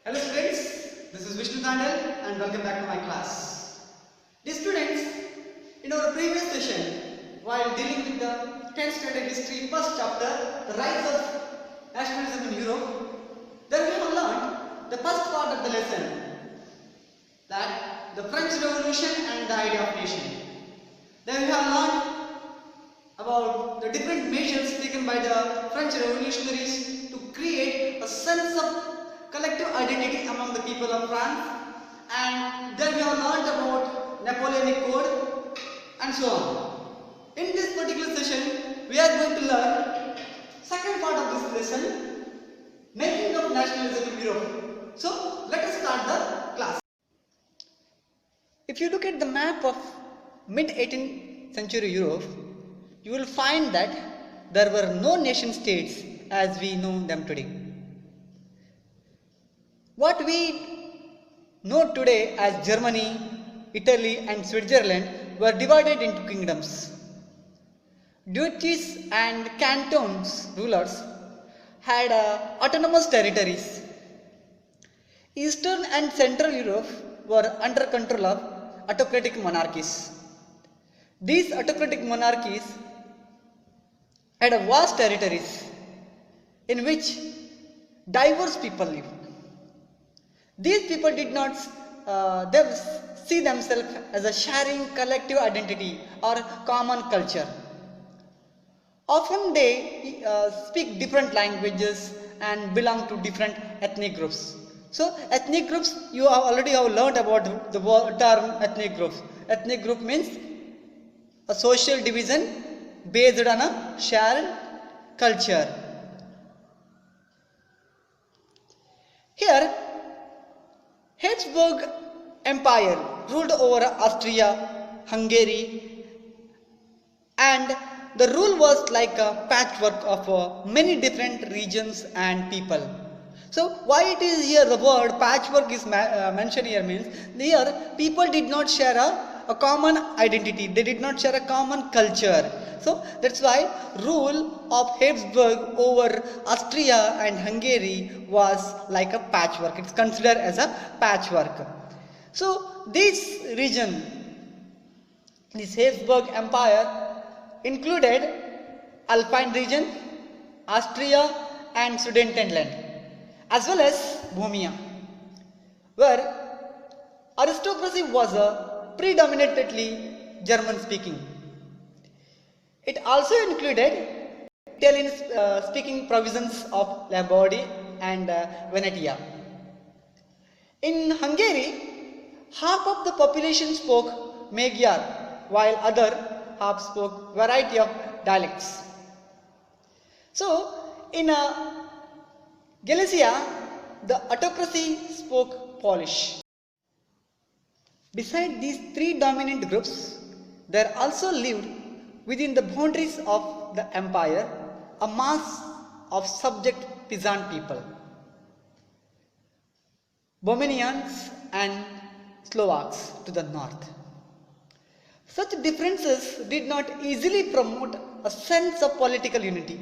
Hello students, this is Vishnu Tandal and welcome back to my class. Dear students, in our previous session, while dealing with the 10th standard history first chapter, the rise of nationalism in Europe, then we have learned the first part of the lesson, that the French Revolution and the idea of nation. Then we have learned about the different measures taken by the French revolutionaries to create a sense of collective identity among the people of France, and then we have learned about Napoleonic Code and so on. In this particular session, we are going to learn second part of this lesson, making of nationalism in Europe. So let us start the class. If you look at the map of mid-18th century Europe, you will find that there were no nation states as we know them today. What we know today as Germany, Italy and Switzerland were divided into kingdoms. Duchies and cantons rulers had autonomous territories. Eastern and Central Europe were under control of autocratic monarchies. These autocratic monarchies had a vast territories in which diverse people lived. These people did not see themselves as a sharing collective identity or common culture. Often they speak different languages and belong to different ethnic groups. So ethnic groups, you have already learned about the term ethnic groups. Ethnic group means a social division based on a shared culture. Here, Habsburg Empire ruled over Austria, Hungary, and the rule was like a patchwork of many different regions and people. So why it is here the word patchwork is mentioned here means here people did not share a common identity, they did not share a common culture. So that's why rule of Habsburg over Austria and Hungary was like a patchwork. It's considered as a patchwork. So this region, this Habsburg Empire included Alpine region, Austria and Sudetenland, as well as Bohemia, where aristocracy was predominantly German speaking. It also included Italian speaking provinces of Lombardy and Venetia. In Hungary, half of the population spoke Magyar, while other half spoke variety of dialects. So, in Galicia, the autocracy spoke Polish. Beside these three dominant groups, there also lived within the boundaries of the empire a mass of subject peasant people, Bohemians and Slovaks to the north. Such differences did not easily promote a sense of political unity.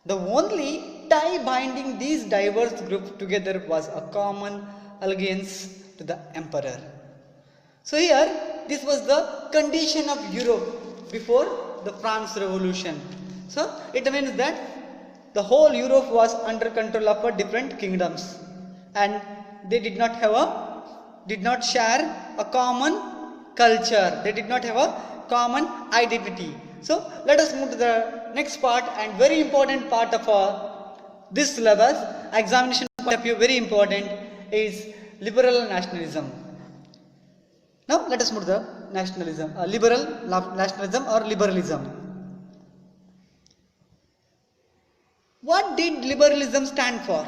The only tie binding these diverse groups together was a common allegiance to the emperor. So here, this was the condition of Europe before the France Revolution. So it means that the whole Europe was under control of different kingdoms, and they did not share a common culture. They did not have a common identity. So let us move to the next part, and very important part of this syllabus, examination point of view, very important, is liberal nationalism. Now let us move to the nationalism, liberal nationalism or liberalism. What did liberalism stand for?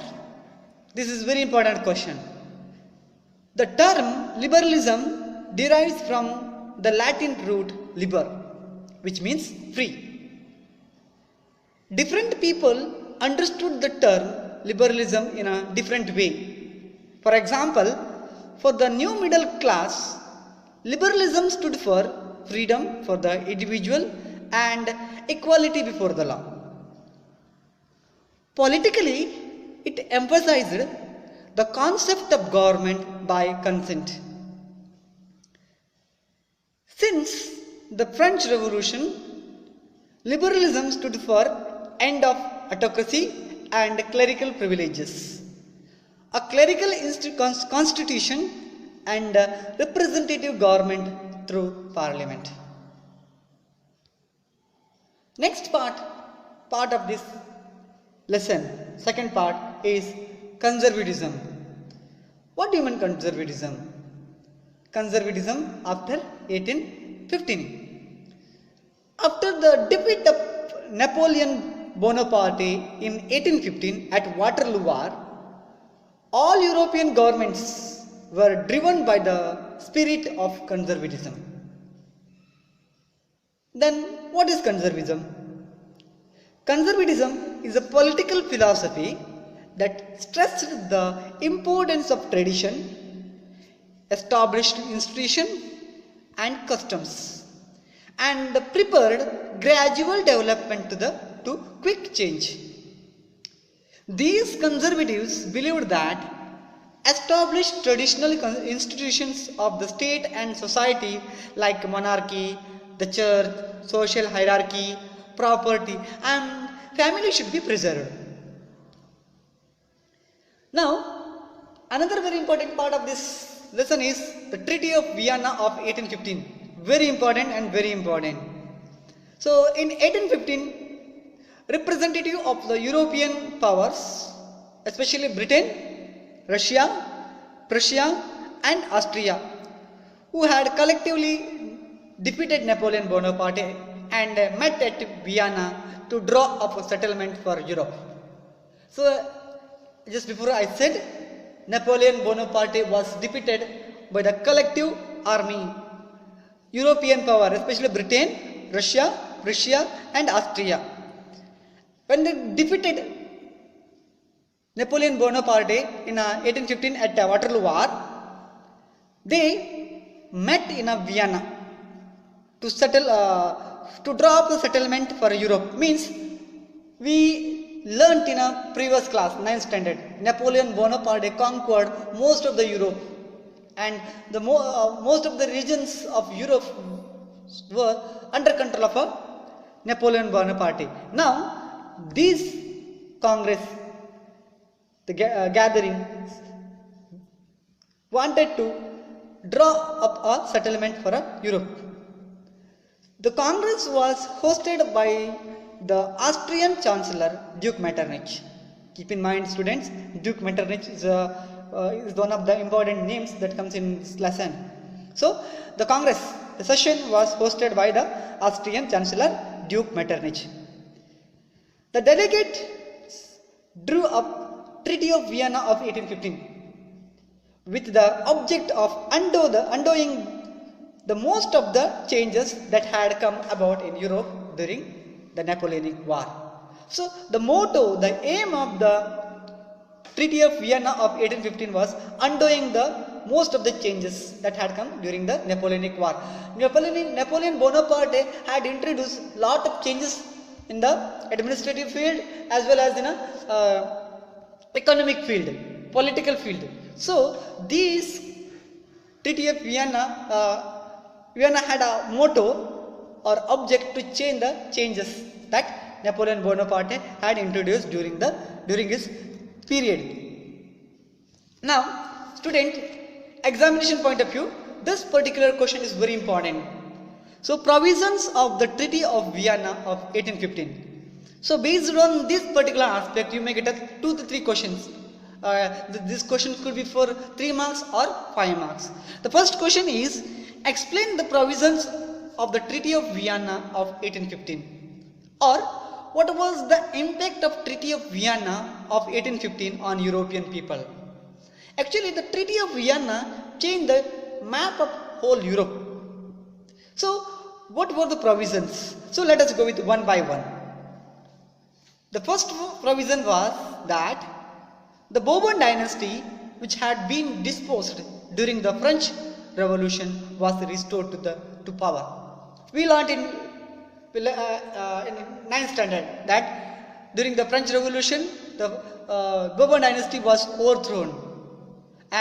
This is a very important question. The term liberalism derives from the Latin root liber, which means free. Different people understood the term liberalism in a different way. For example, for the new middle class, liberalism stood for freedom for the individual and equality before the law. Politically, it emphasized the concept of government by consent. Since the French Revolution, liberalism stood for end of autocracy and clerical privileges. A clerical constitution and representative government through parliament. Next part of this lesson, second part, is conservatism. What do you mean conservatism? Conservatism after 1815. After the defeat of Napoleon Bonaparte in 1815 at Waterloo War, all European governments were driven by the spirit of conservatism. Then what is conservatism? Conservatism is a political philosophy that stressed the importance of tradition, established institution and customs, and prepared gradual development to quick change. These conservatives believed that established traditional institutions of the state and society like monarchy, the church, social hierarchy, property and family should be preserved. Now, another very important part of this lesson is the Treaty of Vienna of 1815. Very important and very important. So, in 1815, representative of the European powers, especially Britain, Russia, Prussia and Austria, who had collectively defeated Napoleon Bonaparte and met at Vienna to draw up a settlement for Europe. So, just before I said, Napoleon Bonaparte was defeated by the collective army, European power, especially Britain, Russia, Prussia and Austria. When they defeated Napoleon Bonaparte in 1815 at Waterloo War, they met in Vienna to settle, to draw up a settlement for Europe. Means we learnt in a previous class, 9th standard, Napoleon Bonaparte conquered most of the Europe, and the most of the regions of Europe were under control of Napoleon Bonaparte. Now, this Congress, the gathering, wanted to draw up a settlement for Europe. The Congress was hosted by the Austrian Chancellor Duke Metternich. Keep in mind, students, Duke Metternich is one of the important names that comes in this lesson. So, the Congress, the session was hosted by the Austrian Chancellor Duke Metternich. The delegates drew up Treaty of Vienna of 1815 with the object of undoing the most of the changes that had come about in Europe during the Napoleonic War. So, the motto, the aim of the Treaty of Vienna of 1815 was undoing the most of the changes that had come during the Napoleonic War. Napoleon Bonaparte had introduced a lot of changes in the administrative field as well as in a economic field, political field. So, these Treaty of Vienna had a motto or object to change the changes that Napoleon Bonaparte had introduced during his period. Now, student, examination point of view, this particular question is very important. So, provisions of the Treaty of Vienna of 1815. So, based on this particular aspect, you may get 2 to 3 questions. This question could be for 3 marks or 5 marks. The first question is, explain the provisions of the Treaty of Vienna of 1815, or what was the impact of Treaty of Vienna of 1815 on European people. Actually, the Treaty of Vienna changed the map of whole Europe. So, what were the provisions? So, let us go with one by one. The first provision was that the Bourbon dynasty, which had been disposed during the French Revolution, was restored to power. We learnt in 9th standard that during the French Revolution, the Bourbon dynasty was overthrown.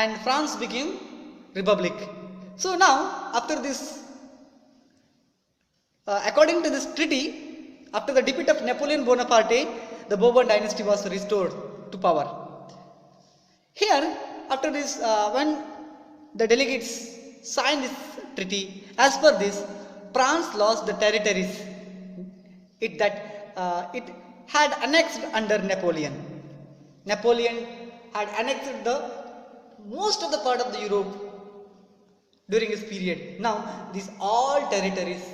and France became republic. So now after this, according to this treaty, after the defeat of Napoleon Bonaparte, the Bourbon dynasty was restored to power. Here, after this, when the delegates signed this treaty, as per this, France lost the territories it had annexed under Napoleon. Napoleon had annexed the most of the part of the Europe during his period. Now, these all territories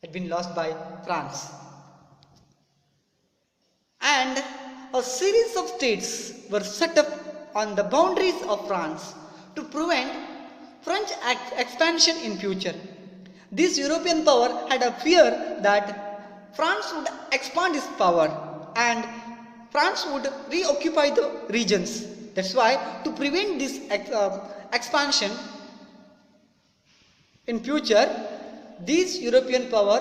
had been lost by France. And a series of states were set up on the boundaries of France to prevent French expansion in future. This European power had a fear that France would expand its power and France would reoccupy the regions. That's why, to prevent this expansion in future, this European power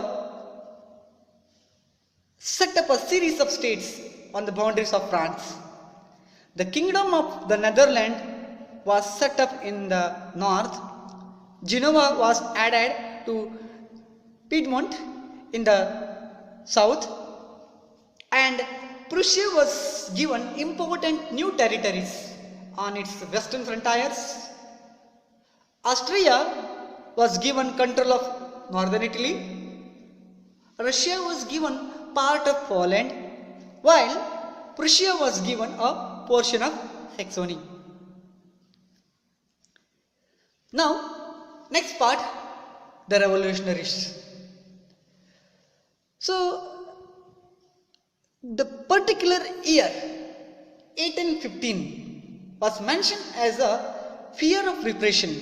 set up a series of states on the boundaries of France. The Kingdom of the Netherlands was set up in the north. Genoa was added to Piedmont in the south, and Prussia was given important new territories on its western frontiers. Austria was given control of northern Italy. Russia was given part of Poland, while Prussia was given a portion of Saxony. Now, next part, the revolutionaries. So, the particular year 1815 was mentioned as a fear of repression.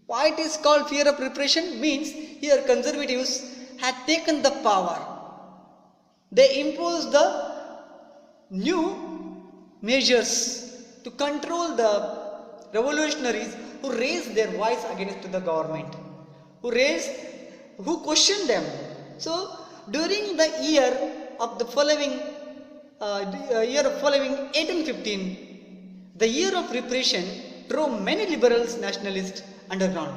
Why it is called fear of repression means here conservatives had taken the power. They imposed the new measures to control the revolutionaries who raised their voice against the government, who questioned them. So during the year of 1815, the year of repression drove many liberals nationalists underground.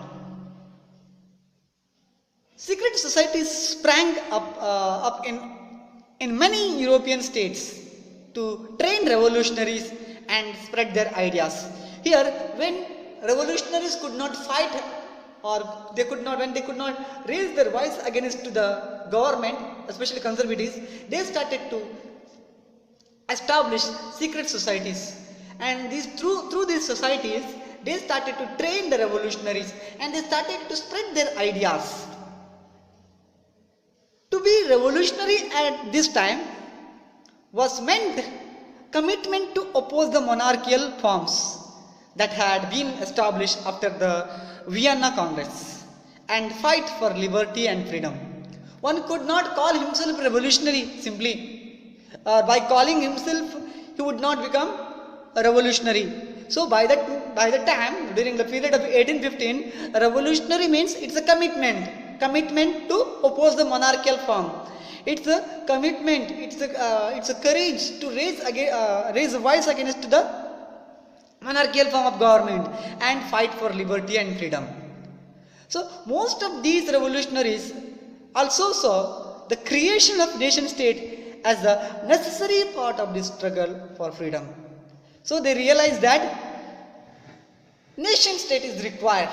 Secret societies sprang up in many European states to train revolutionaries and spread their ideas. Here, when revolutionaries could not fight, or when they could not raise their voice against the government, especially conservatives, they started to establish secret societies, and through these societies they started to train the revolutionaries and they started to spread their ideas. To be revolutionary at this time was meant commitment to oppose the monarchical forms that had been established after the Vienna Congress and fight for liberty and freedom. One could not call himself revolutionary simply. By calling himself, he would not become a revolutionary. So by the time, during the period of 1815, a revolutionary means it's a commitment to oppose the monarchical form. It's a commitment, it's a courage to raise a voice against the monarchical form of government and fight for liberty and freedom. So most of these revolutionaries also saw the creation of nation state as a necessary part of the struggle for freedom. So they realized that nation state is required.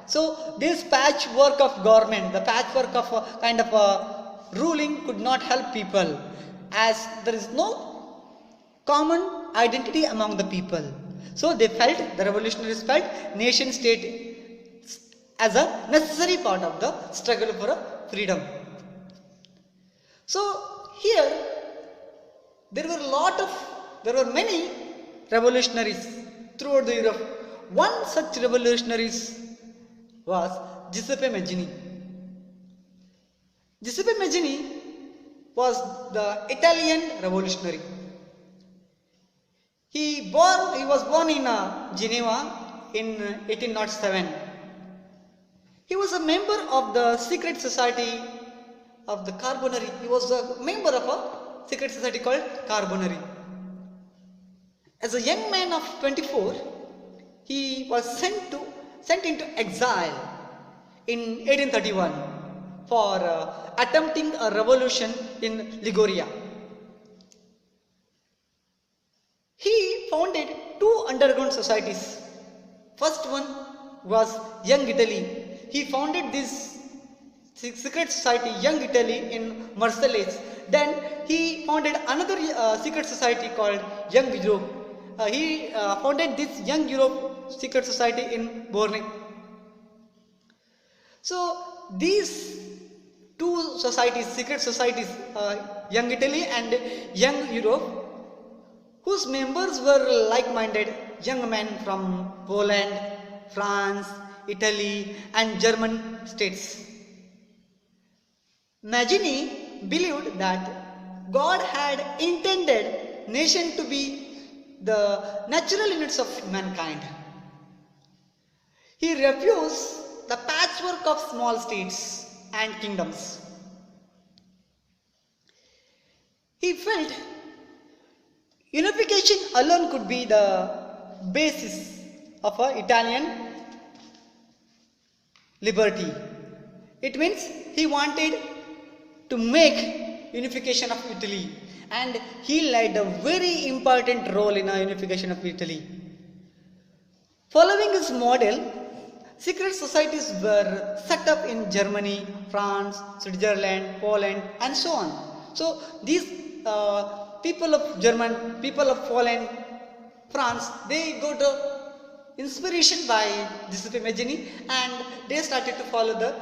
So this patchwork of government, the patchwork of a kind of a ruling could not help people, as there is no common identity among the people. So the revolutionaries felt nation state as a necessary part of the struggle for freedom. So here there were many revolutionaries throughout the Europe. One such revolutionaries was Giuseppe Mazzini. Giuseppe Mazzini was the Italian revolutionary. He was born in Geneva in 1807. He was a member of the secret society of the Carbonari. He was a member of a secret society called Carbonari. As a young man of 24, he was sent into exile in 1831 for attempting a revolution in Liguria. He founded two underground societies. First one was Young Italy. He founded this secret society, Young Italy, in Marseilles. Then he founded another secret society called Young Europe. He founded this Young Europe secret society in Borne. So these two societies, secret societies, Young Italy and Young Europe, whose members were like-minded young men from Poland, France, Italy and German states. Mazzini believed that God had intended nation to be the natural units of mankind. He refused the patchwork of small states and kingdoms. He felt unification alone could be the basis of Italian liberty. It means he wanted to make unification of Italy, and he led a very important role in a unification of Italy. Following his model, secret societies were set up in Germany, France, Switzerland, Poland and so on. So these people of German, people of Poland, France, they got inspiration by Giuseppe Mazzini and they started to follow the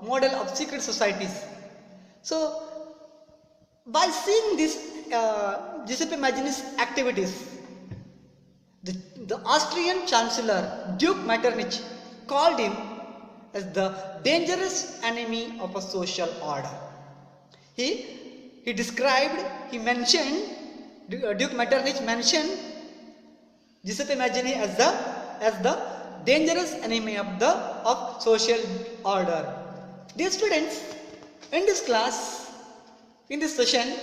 model of secret societies. So by seeing this Giuseppe Mazzini's activities, the Austrian Chancellor Duke Metternich called him as the dangerous enemy of a social order. He mentioned, Duke Metternich mentioned Giuseppe Mazzini as the dangerous enemy of social order. Dear students, in this class, in this session,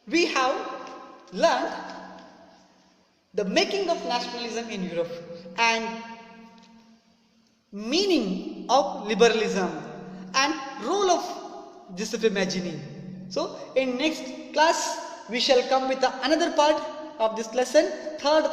we have learned the making of nationalism in Europe and meaning of liberalism and role of Giuseppe Mazzini. So in next class we shall come with another part of this lesson, third part.